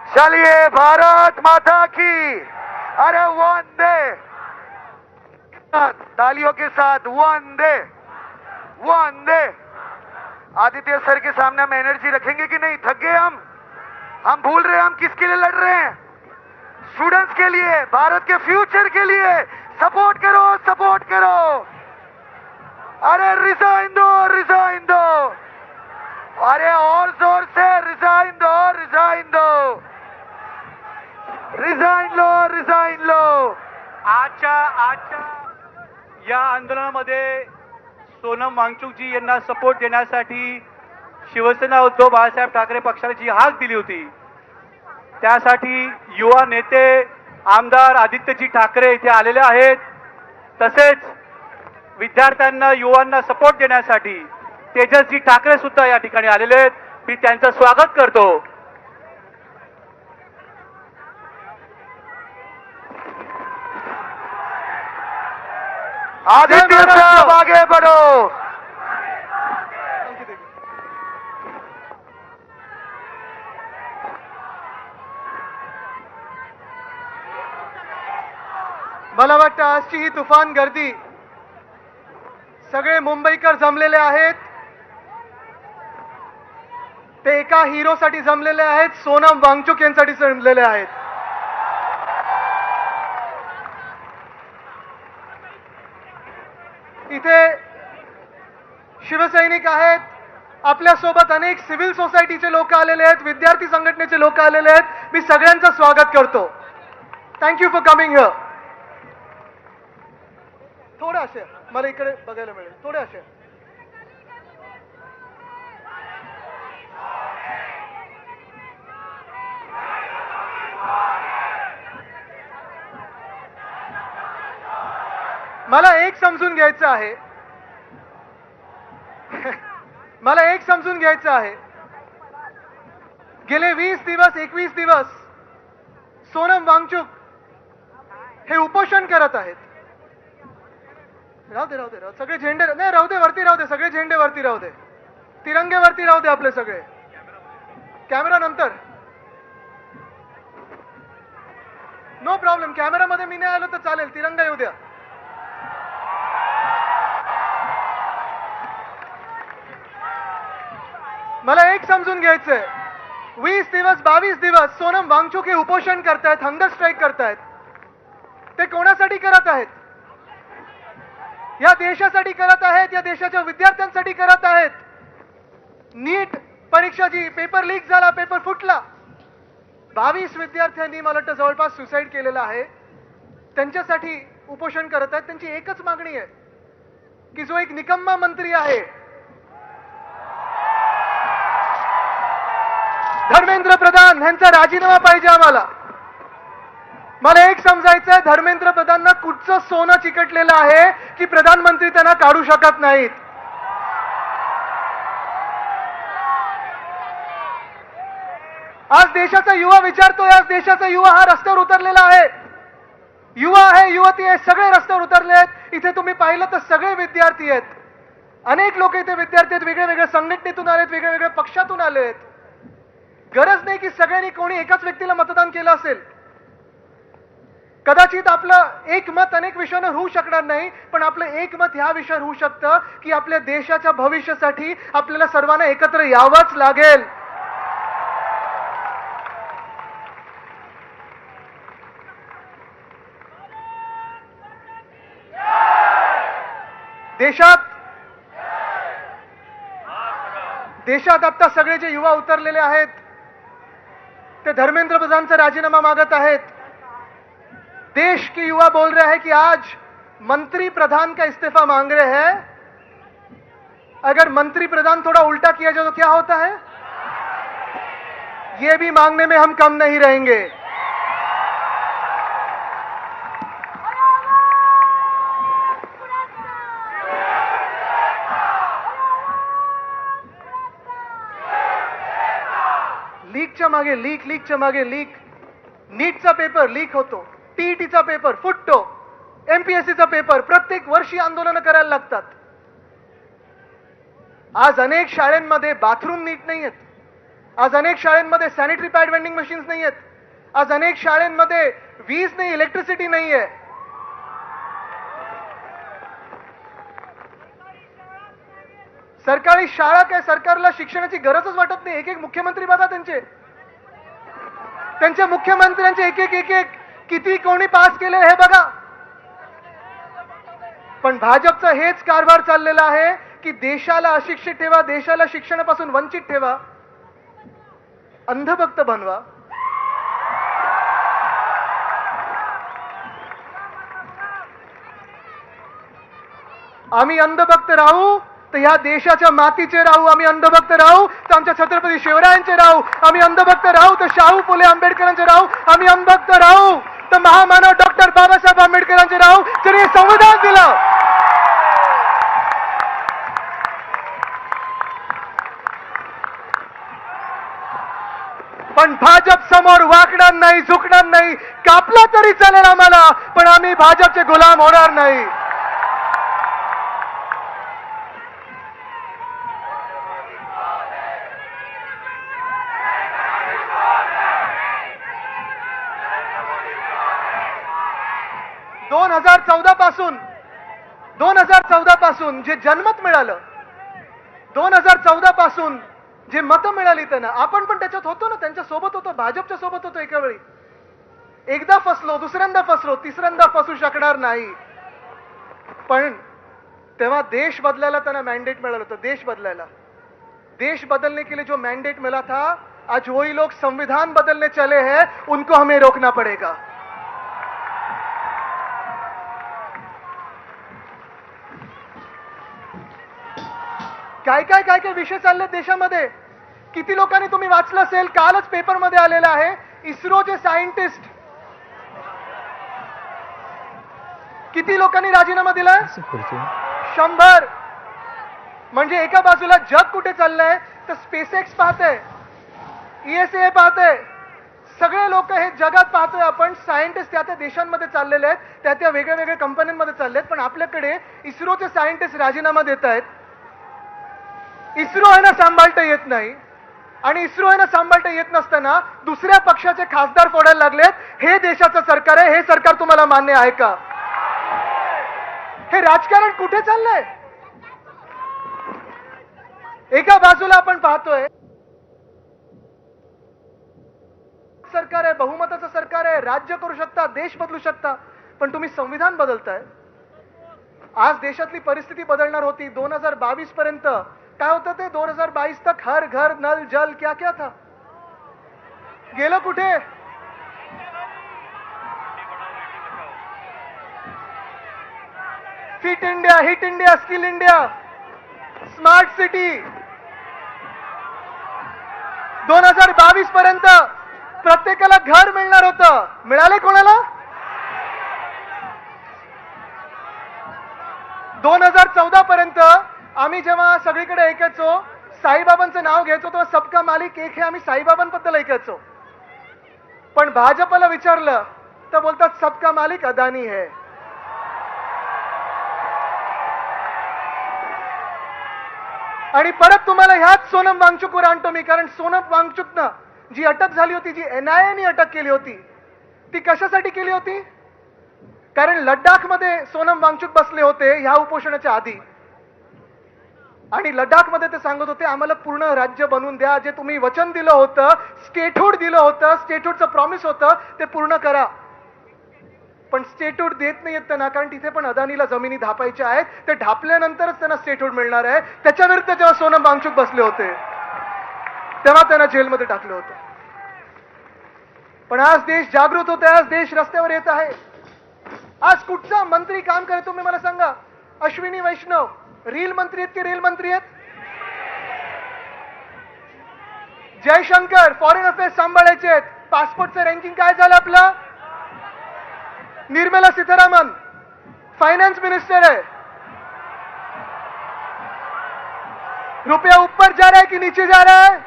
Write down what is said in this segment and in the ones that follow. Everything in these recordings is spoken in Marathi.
चलिए भारत माता की। अरे वंदे, तालियों के साथ वंदे वंदे। आदित्य सर के सामने हम एनर्जी रखेंगे कि नहीं? थक गए हम भूल रहे हैं हम किसके लिए लड़ रहे हैं। स्टूडेंट्स के लिए, भारत के फ्यूचर के लिए। सपोर्ट करो, सपोर्ट करो। अरे रिजाइन दो, रिजाइन दो। अरे और जोर से रिजाइन दो, रिजाइन दो। रिजाइन लो, रिजाइन लो। आजच्या या आंदोलनामध्ये सोनम वांगचुकजी यांना सपोर्ट देण्यासाठी शिवसेना उद्धव बाळासाहेब ठाकरे पक्षाने जी हाक दिली होती, त्यासाठी युवा नेते आमदार आदित्यजी ठाकरे इथे आलेले आहेत. तसेच विद्यार्थ्यांना, युवांना सपोर्ट देण्यासाठी तेजसजी ठाकरे सुद्धा या ठिकाणी आलेले आहेत. मी त्यांचं स्वागत करतो. आदित्य साहब आगे बढ़ो। मला वाटतं आजची ही तुफान गर्दी, सगळे मुंबईकर जमलेले आहेत. ते एका हिरोसाठी जमलेले आहेत, सोनम वांगचुक यांसाठी जमलेले आहेत. इथे शिवसैनिक आहेत, आपल्यासोबत अनेक सिव्हिल सोसायटीचे लोक आलेले आहेत, विद्यार्थी संघटनेचे लोक आलेले आहेत. मी सगळ्यांचं स्वागत करतो. Thank you for coming here. थोडं असे मला इकडे बघायला मिळेल, थोडे असे. मला एक समजून घ्यायचं आहे, मला एक समजून घ्यायचं आहे. गेले 20 दिवस 21 दिवस सोनम वांगचुक हे उपोषण करत आहेत. राहू दे, राहू दे, सगळे झेंडे नाही, राहू दे, वरती राहू दे, सगळे झेंडे वरती राहू दे, तिरंगे वरती राहू दे आपले सगळे. कॅमेरा नंतर, नो प्रॉब्लेम. कॅमेरामध्ये मी नाही आलो तर चालेल, तिरंगा येऊ द्या. मला एक समजून घ्यायचंय, 20 दिवस 22 दिवस सोनम वांगचुक हे उपोषण करतायत, हंगर स्ट्राईक करतायत. ते कोणासाठी करत आहेत? या देशासाठी करत आहेत, या देशाच्या विद्यार्थ्यांसाठी करत आहेत. नीट परीक्षा जी पेपर लीक झाला, पेपर फुटला, 22 विद्यार्थ्यांनी मला वाटतं जवळपास सुसाईड केलेला आहे. त्यांच्यासाठी उपोषण करत आहेत. त्यांची एकच मागणी आहे की जो एक निकम्मा मंत्री आहे, धर्मेंद्र प्रधान, यांचा राजीनामा पाहिजे आम्हाला. मला एक समजायचं आहे, धर्मेंद्र प्रधानना कुठचं सोनं चिकटलेलं आहे की प्रधानमंत्री त्यांना काढू शकत नाहीत. आज देशाचा युवा विचारतोय, आज देशाचा युवा हा रस्त्यावर उतरलेला आहे. युवा आहे, युवती आहे, सगळे रस्त्यावर उतरले आहेत. इथे तुम्ही पाहिलं तर सगळे विद्यार्थी आहेत. अनेक लोक इथे विद्यार्थी आहेत, वेगळ्या वेगळ्या संघटनेतून आलेत, वेगळ्या वेगळ्या पक्षातून आले आहेत. गरज नाही की सगळ्यांनी कोणी एकाच व्यक्तीला मतदान केलं असेल. कदाचित आपलं एक मत अनेक विषयांवर होऊ शकणार नाही, पण आपलं एक मत ह्या विषयावर होऊ शकतं की आपल्या देशाच्या भविष्यासाठी आपल्याला सर्वांना एकत्र यावंच लागेल. देशात आता सगळे जे युवा उतरलेले आहेत ते धर्मेंद्र प्रधानचा राजीनामा मागत आहेत. देश के युवा बोल रहे हैं कि आज मंत्री प्रधान का इस्तीफा मांग रहे हैं. अगर मंत्री प्रधान थोड़ा उल्टा किया जाए तो क्या होता है? ये भी मांगने में हम कम नहीं रहेंगे. लीकच्या मागे लीक. नीटचा पेपर लीक होतो, टीईटीचा पेपर फुटतो, एमपीएससीचा पेपर, प्रत्येक वर्षी आंदोलन करायला लागतात. आज अनेक शाळांमध्ये बाथरूम नीट नाहीयेत. आज अनेक शाळांमध्ये सॅनिटरी पॅड वेंडिंग मशीन्स नाही आहेत. आज अनेक शाळांमध्ये वीज नाही, इलेक्ट्रिसिटी नाही आहे. सरकारी शाळा काय, सरकारला शिक्षणाची गरजच वाटत नाही. एक एक मुख्यमंत्री बघा त्यांच्या मुख्यमंत्र्यांचे एक एक किती कोणी पास केले हे बघा. पण भाजपचा हेच कारभार चाललेला आहे की देशाला अशिक्षित ठेवा, देशाला शिक्षणापासून वंचित ठेवा, अंधभक्त बनवा. आम्ही अंधभक्त राहू तर ह्या देशाच्या मातीचे राहू. आम्ही अंधभक्त राहू तर आमच्या छत्रपती शिवरायांचे राहू. आम्ही अंधभक्त राहू तर शाहू फुले आंबेडकरांचे राहू. आम्ही अंधभक्त राहू तर महामानव डॉक्टर बाबासाहेब आंबेडकरांचे राहू. जरी हे संविधान दिलं, पण भाजप समोर वाकणार नाही, झुकणार नाही. कापला तरी चालेल आम्हाला, पण आम्ही भाजपचे गुलाम होणार नाही. दोन हजार चौदा पासून जे जनमत मिळालं, 2014 पासून जे मतं मिळाली त्यांना, आपण पण त्याच्यात होतो ना, त्यांच्या सोबत होतो, भाजपच्या सोबत होतो. एका वेळी एकदा फसलो, दुसऱ्यांदा फसलो, तिसऱ्यांदा फसू शकणार नाही. पण तेव्हा देश बदलायला त्यांना मॅन्डेट मिळालं होतं. देश बदलायला, देश बदलने के लिए जो मैंडेट मिला था, आज वही लोग संविधान बदलने चले हैं, उनको हमें रोकना पड़ेगा. काय काय विषय चालले देशामध्ये. किती लोकांनी तुम्ही वाचलं असेल, कालच पेपरमध्ये आलेलं आहे, इस्रोचे सायंटिस्ट किती लोकांनी राजीनामा दिलाय? 100. म्हणजे एका बाजूला जग कुठे चाललंय तर स्पेसएक्स पाहतंय, ESA पाहतंय, सगळे लोक हे जगात पाहतोय आपण. सायंटिस्ट त्या देशांमध्ये चाललेले आहेत, त्या वेगळ्या वेगळ्या कंपन्यांमध्ये चालले आहेत. पण आपल्याकडे इस्रोचे सायंटिस्ट राजीनामा देत आहेत. इस्रो यांना सांभाळता येत नाही, आणि इस्रो यांना सांभाळता येत नसताना दुसऱ्या पक्षाचे खासदार फोडायला लागलेत. हे देशाचं सरकार आहे, हे सरकार तुम्हाला मान्य आहे का? हे राजकारण कुठे चाललंय? एका बाजूला आपण पाहतोय सरकार आहे, बहुमताचं सरकार आहे, राज्य करू शकता, देश बदलू शकता, पण तुम्ही संविधान बदलताय. आज देशातली परिस्थिती बदलणार होती. 2022 पर्यंत काय होतं ते? 2022 तक हर घर नल जल क्या क्या था, गेलं कुठे? Fit India, hit India, skill India, smart city. 2022 पर्यंत प्रत्येकाला घर मिळणार होतं. मिळाले कोणाला? 2014 पर्यंत आम्ही जेव्हा सगळीकडे ऐकायचो, साईबाबांचं नाव घ्यायचो, तेव्हा सबका मालिक एक हे आम्ही साईबाबांबद्दल ऐकायचो. पण भाजपला विचारलं तर बोलतात सबका मालिक अदानी है. आणि परत तुम्हाला ह्याच सोनम वांगचुकवर आणतो मी. कारण सोनम वांगचुकनं जी अटक झाली होती, जी NIA अटक केली होती, ती कशासाठी केली होती? कारण लडाखमध्ये सोनम वांगचुक बसले होते ह्या उपोषणाच्या आधी, आणि लडाखमध्ये ते सांगत होते आम्हाला पूर्ण राज्य बनवून द्या, जे तुम्ही वचन दिलं होतं, स्टेटहूड दिलं होतं, स्टेटहूडचं प्रॉमिस होतं, ते पूर्ण करा. पण स्टेटहूड देत नाहीयेत त्यांना, कारण तिथे पण अदानीला जमिनी धापायच्या आहेत. ते ढापल्यानंतरच त्यांना स्टेटहूड मिळणार आहे. त्याच्या विरुद्ध जेव्हा सोनम वांगचुक बसले होते तेव्हा त्यांना जेलमध्ये टाकलं होतं. पण आज देश जागृत होत आहे, आज देश रस्त्यावर येत आहे. आज कुठचा मंत्री काम करे तुम्ही मला सांगा? अश्विनी वैष्णव रील मंत्री आहेत की रेल मंत्री आहेत? जयशंकर फॉरेन अफेअर्स सांभाळायचे आहेत. पासपोर्टचं रँकिंग काय झालं आपलं? निर्मला सीतारामन फाइनेंस मिनिस्टर है. रुपया ऊपर जा रहा है कि नीचे जा रहा है?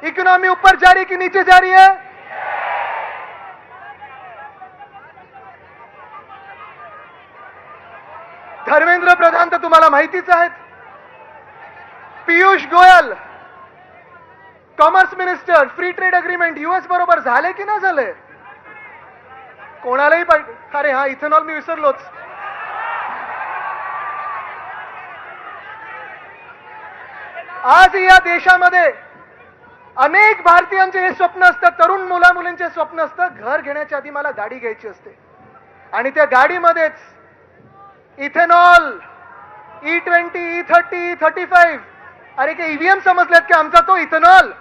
इकोनॉमी ऊपर जा रही है कि नीचे जा रही है? धर्मेंद्र प्रधान तर तुम्हाला माहितीच आहेत. Piyush Goyal commerce minister, free trade agreement US बरोबर झाले की नाही झाले? कोणालाही अरे हा इथेनॉल मी विसरलोच. आज या देशामध्ये अनेक भारतीयांचे हे स्वप्न असतं, तरुण मुला मुलींचे स्वप्न असतं, घर घेण्याच्या आधी मला गाडी घ्यायची असते आणि त्या गाडीमध्येच इथेनॉल, E20, E30, E35. अरे काय ईव्हीएम समजलेत की आमचा तो इथेनॉल?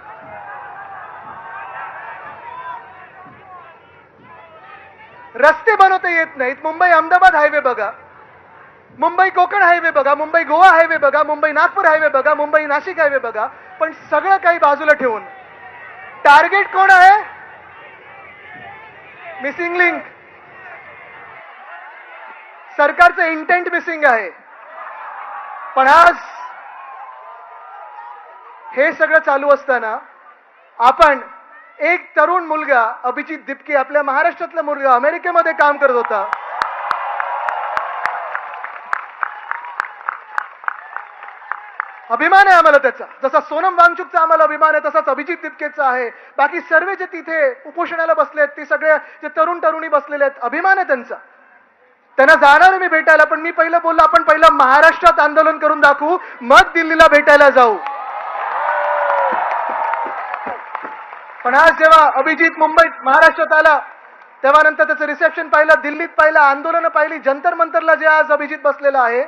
रस्ते बनवता येत नाहीत. मुंबई अहमदाबाद हायवे बघा, मुंबई कोकण हायवे बघा, मुंबई गोवा हायवे बघा, मुंबई नागपूर हायवे बघा, मुंबई नाशिक हायवे बघा. पण सगळं काही बाजूला ठेवून टार्गेट कोण आहे? Missing link. सरकारचं इंटेंट मिसिंग आहे. पण आज हे सगळं चालू असताना आपण एक तरुण मुलगा अभिजित दिपके, आपल्या महाराष्ट्रातला मुलगा, अमेरिकेमध्ये काम करत होता. अभिमान आहे आम्हाला त्याचा. जसा सोनम वांगचुकचा आम्हाला अभिमान आहे तसाच अभिजित दिपकेचा आहे. बाकी सर्व जे तिथे उपोषणाला बसलेत, ते सगळे जे तरुण तरुणी बसलेले आहेत, अभिमान आहे त्यांचा. त्यांना जाणार मी भेटायला, पण मी पहिलं बोललो आपण पहिलं महाराष्ट्रात आंदोलन करून दाखवू, मग दिल्लीला भेटायला जाऊ. पण आज जेव्हा अभिजित मुंबईत महाराष्ट्रात आला, तेव्हा नंतर त्याचं रिसेप्शन पाहिलं, दिल्लीत पाहिलं, आंदोलनं पाहिली, जंतर मंतरला जे आज अभिजित बसलेला आहे,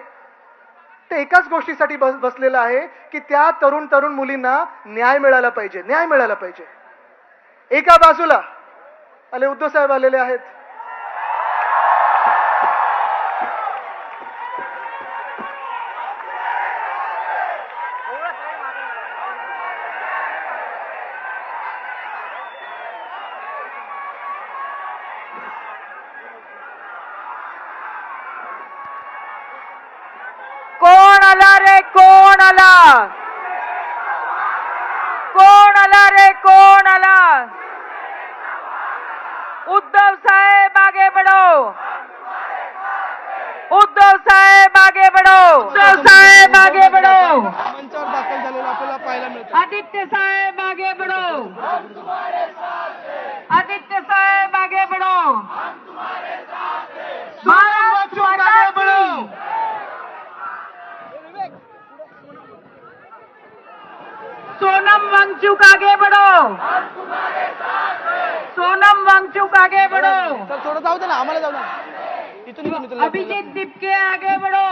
ते एकाच गोष्टीसाठी बसलेलं आहे की त्या तरुण मुलींना न्याय मिळाला पाहिजे, न्याय मिळाला पाहिजे. एका बाजूला आले उद्धव साहेब आलेले आहेत. कोण आला रे, कोण आला? कोण आला रे, कोण आला? उद्धव साहेब आगे बढ़ो, उद्धव साहेब आगे बढ़ो, उद्धव साहेब आगे बढ़ो. मंचावर दाखल झालेला आपल्याला पाहायला मिळतं. आदित्य साहेब आगे बढ़ो, आदित्य साहेब आगे बढ़ो. भारत माता की. सोनम वांगचुक आगे बढ़ो, सोनम वांगचुक आगे बढ़ो. तर थोडं जाऊ दे ना, आम्हाला जाऊ दे. इथून इथून इथून अभिजीत दिपके आगे बढ़ो,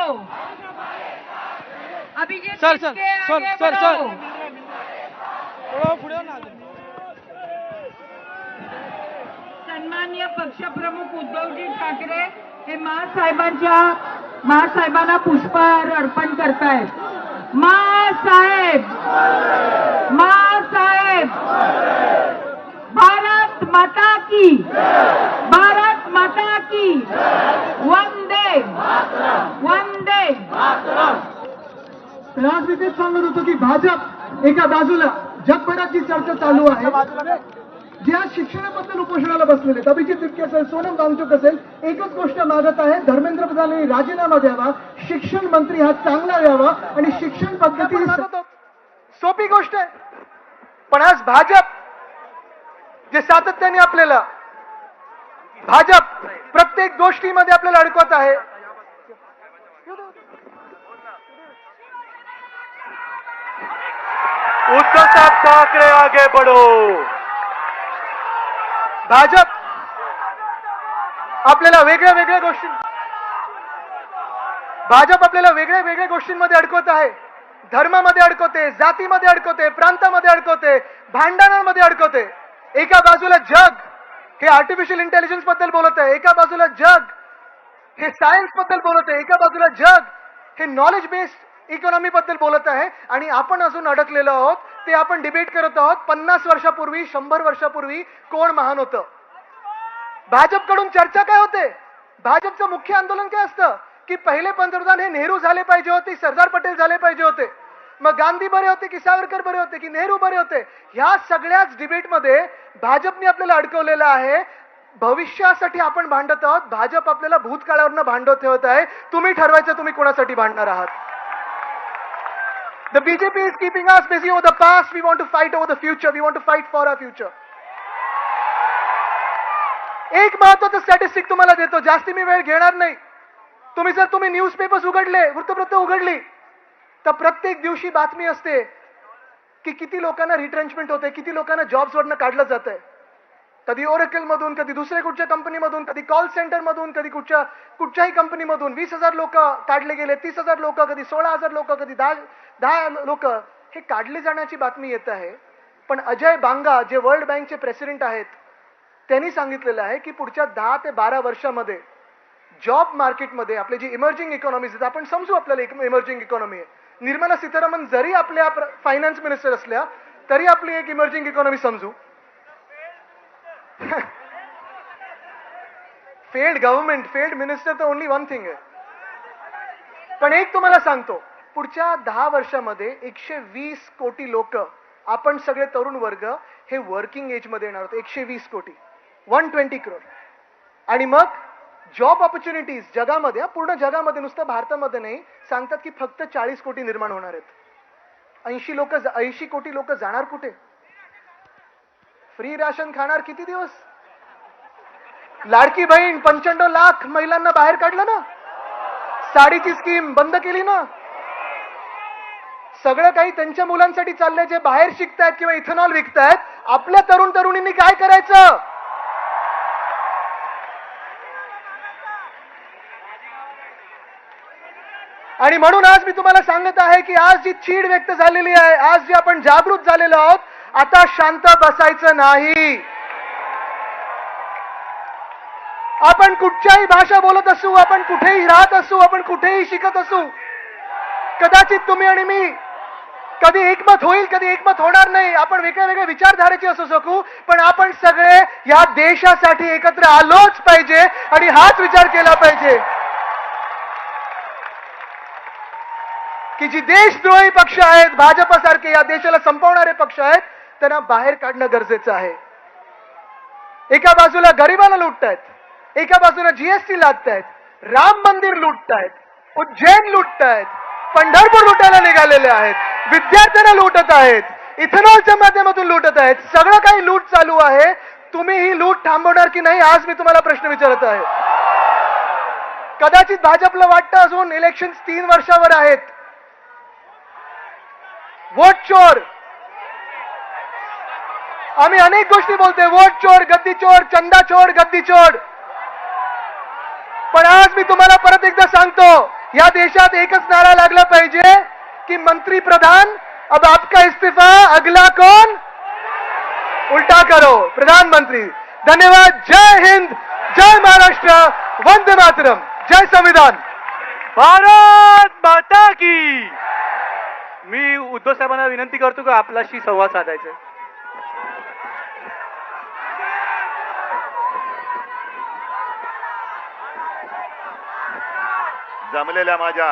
अभिजीत सर, दिपके सर, आगे सर, सर. बढ़ो. थोडं पुढे ना. सन्माननीय पक्षप्रमुख उद्धवजी ठाकरे हे महासाहेबांना पुष्पहार अर्पण करतायत. मासाहेब, मासाहेब, भारत माता की, भारत माता की. वंदे, वंदे. आज मी तेच सांगत होतो की भाजप एका बाजूला जगभराची चर्चा चालू आहे, ज्या शिक्षणाबद्दल उपोषणाला बसलेले आहेत, अभिजित दिपके असेल, सोनम वांगचुक असेल, एकच गोष्ट मागत आहे, धर्मेंद्र प्रधानांनी राजीनामा द्यावा, शिक्षण मंत्री हा चांगला यावा आणि शिक्षण पद्धती. सोपी गोष्ट आहे. पण आज भाजप जे सातत्याने आपल्याला, भाजप प्रत्येक गोष्टीमध्ये आपल्याला अडकवत आहे. उद्धव साहब ठाकरे आगे बढ़ो. भाजप आपल्याला वेगळ्या गोष्टी, भाजप आपल्याला वेगळ्या गोष्टींमध्ये अडकवत आहे. धर्मामध्ये अडकवते, जातीमध्ये अडकवते, प्रांतामध्ये अडकवते, भांडणांमध्ये अडकवते. एका बाजूला जग हे आर्टिफिशियल इंटेलिजन्स बद्दल बोलत आहे, एका बाजूला जग हे सायन्स बद्दल बोलत आहे, एका बाजूला जग हे नॉलेज बेस्ड इकॉनॉमी बद्दल बोलत आहे. आणि आपण अजून अडकलेलो आहोत. ते आपण डिबेट करत आहोत 50 वर्षापूर्वी, 100 वर्षापूर्वी कोण महान होतं. भाजपकडून चर्चा काय होते? भाजपचं मुख्य आंदोलन काय असतं की पहिले पंतप्रधान हे नेहरू झाले पाहिजे होते, सरदार पटेल झाले पाहिजे होते, मग गांधी बरे होते की सावरकर बरे होते की नेहरू बरे होते. ह्या सगळ्याच डिबेटमध्ये भाजपने आपल्याला अडकवलेलं आहे. भविष्यासाठी आपण भांडत आहोत, भाजप आपल्याला भूतकाळावरनं भांडत ठेवत आहे. तुम्ही ठरवायचं तुम्ही कोणासाठी भांडणार आहात. The BJP is keeping us busy over the past. We want to fight over the future. We want to fight for our future. एक महत्वाचं स्टॅटिस्टिक तुम्हाला देतो, जास्ती मी वेळ घेणार नाही. तुम्ही न्यूजपेपर्स उघडले, वृत्तपत्र उघडली, तर प्रत्येक दिवशी बातमी असते की किती लोकांना रिट्रेंचमेंट होते, किती लोकांना जॉब्सवरनं काढलं जातंय. कधी ओरेकल मधून, कधी दुसऱ्या कुठच्या कंपनीमधून, कधी कॉल सेंटर मधून, कधी कुठच्याही कंपनीमधून 20,000 लोक काढले गेले, 30,000 लोक, कधी 16,000 लोक, कधी 10 लोक हे काढले जाण्याची बातमी येत आहे. पण अजय बांगा जे वर्ल्ड बँकचे प्रेसिडेंट आहेत, त्यांनी सांगितलेलं आहे की पुढच्या 10 ते 12 वर्षामध्ये जॉब मार्केटमध्ये आपले जी इमर्जिंग इकॉनॉमीज आहेत, आपण समजू आपल्याला इमर्जिंग इकॉनॉमी आहे. निर्मला सीतारामन जरी आपल्या फायनान्स मिनिस्टर असल्या तरी आपली एक इमर्जिंग इकॉनॉमी समजू. फेल्ड गव्हर्नमेंट, फेल्ड मिनिस्टर तर ओनली वन थिंग आहे. पण एक तुम्हाला सांगतो, पुढच्या 10 वर्षामध्ये 120 कोटी लोक, आपण सगळे तरुण वर्ग हे वर्किंग एज मध्ये येणार आहोत. 120 कोटी, 120 करोड. आणि मग जॉब ऑपॉर्च्युनिटीज जगामध्ये, पूर्ण जगामध्ये, नुसतं भारतामध्ये नाही, सांगतात की फक्त 40 कोटी निर्माण होणार आहेत. 80 कोटी लोक जाणार कुठे? फ्री राशन खाणार किती दिवस? लाडकी बहीण 95 लाख महिलांना बाहेर काढलं ना, साडीची स्कीम बंद केली ना, सगळं काही त्यांच्या मुलांसाठी चाललंय जे बाहेर शिकतायत किंवा इथेनॉल विकतायत. आपल्या तरुण तरुणींनी काय करायचं? आणि म्हणून आज मी तुम्हाला सांगत आहे की आज जी चीड व्यक्त झालेली आहे, आज जे आपण जागृत झालेलो आहोत, आता शांत बसायचं नाही. आपण कुठच्याही भाषा बोलत असू, आपण कुठेही राहत असू, आपण कुठेही शिकत असू, कदाचित तुम्ही आणि मी कधी एकमत होईल, कधी एकमत होणार नाही, आपण वेगळ्या वेगळ्या विचारधारेचे असू शकू, पण आपण सगळे या देशासाठी एकत्र आलोच पाहिजे आणि हाच विचार केला पाहिजे की जी देशद्रोही पक्ष आहेत, भाजपसारखे या देशाला संपवणारे पक्ष आहेत, त्यांना बाहेर काढणं गरजेचं आहे. एका बाजूला गरिबाला लुटतायत, एका बाजूला जीएसटी लादतायत, राम मंदिर लुटतायत, उज्जैन लुटतायत, पंढरपूर लुटायला निघालेले आहेत, विद्यार्थ्यांना लुटत आहेत, इथेनॉलच्या माध्यमातून लुटत आहेत, सगळं काही लूट चालू आहे. तुम्ही ही लूट थांबवणार की नाही, आज मी तुम्हाला प्रश्न विचारत आहे. कदाचित भाजपला वाटतं अजून इलेक्शन 3 वर्षावर आहेत. वोट चोर, आम्ही अनेक गोष्टी बोलतोय, वोट चोर, गद्दी चोर, चंदा चोर, गद्दी चोर. पण आज मी तुम्हाला परत एकदा सांगतो, या देशात एकच नारा लागला पाहिजे की मंत्री प्रधान, अब आपका इस्तीफा, अगला कौन? उल्टा करो, प्रधानमंत्री. धन्यवाद. जय हिंद, जय महाराष्ट्र, वंदे मातरम, जय संविधान. भारत माता की. मी उद्धव साहेबांना विनंती करतो की आपल्याशी संवाद साधायचा. जमलेल्या माझ्या